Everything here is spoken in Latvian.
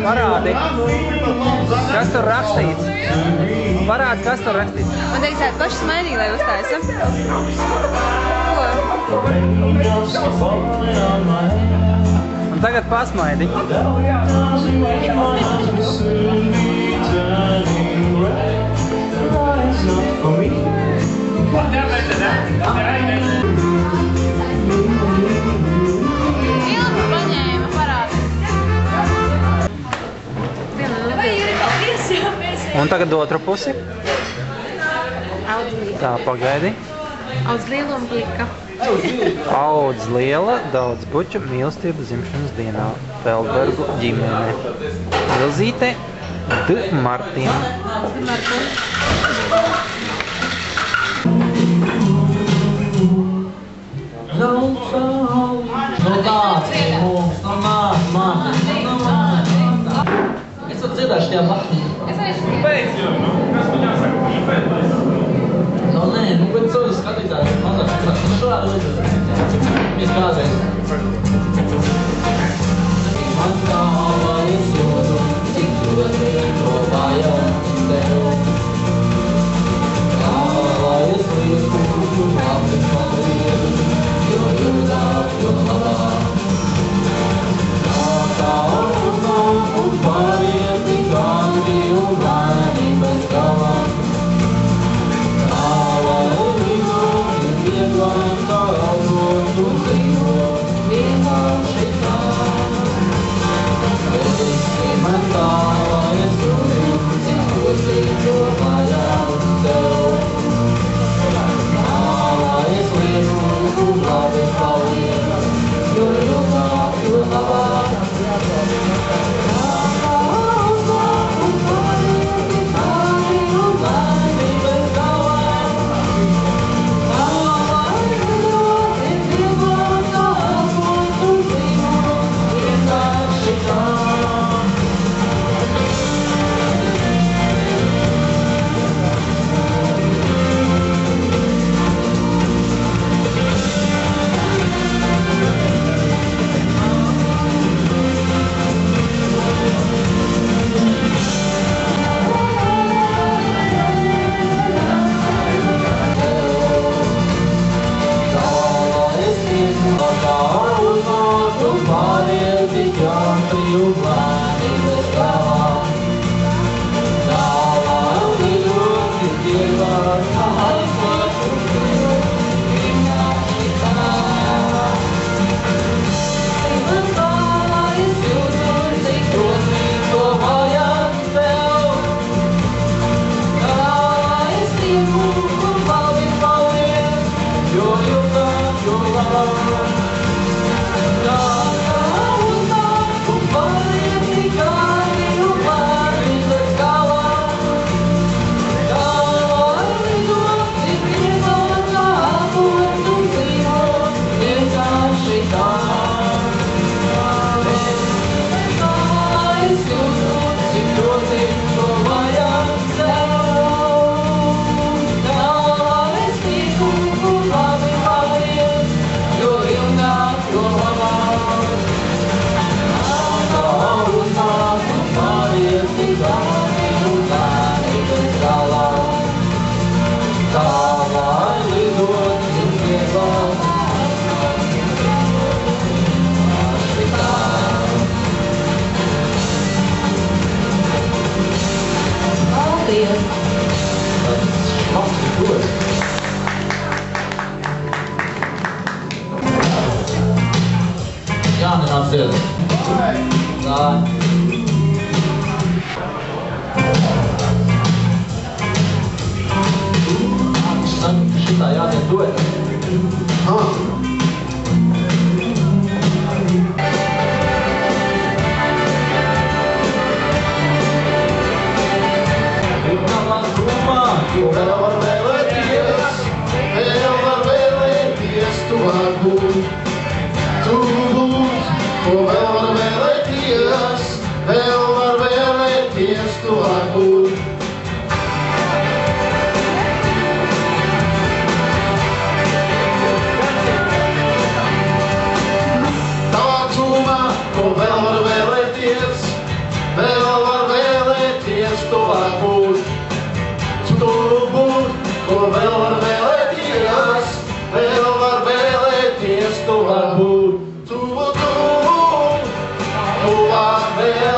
Parādi, kas tur rakstīts? Parādi, kas tur rakstīts? Man teiks, tādu pašu smaidīgi, lai uztaisa. Ko? Un tagad pasmaidi. Ilgi paņēma, parādi. Un tagad otru pusi. Tā, pagaidi. Audz liela un plika. Audz liela, daudz buču, mīlestība dzimšanas dienā. Feldbergu ģimene. Ilzīte D. Martina. Es varu dziedāt šajā baknī. Beidz jau, nu, kas man jāsaka, īpēt, lai No, nē, nu, bet cilvēks skatītājs mazāk šādā. Nu, šādā veidā. Mēs kādreiz. Man kāva uzsodu, cik ļoti kopājā tev. Kāva uzlieku, apēc patriedu, jo jūrdā, jo labāk. Nākā un pārieti kādi un vaini bez galām. Kāva un vidu, vieglām kā augot un dzīvot. vēlēties, tu var būt. Tavā tūmā, ko vēl var vēlēties, tu var būt. Tu būt, ko vēl var vēlēties, tu var būt. Tu var vēlēties.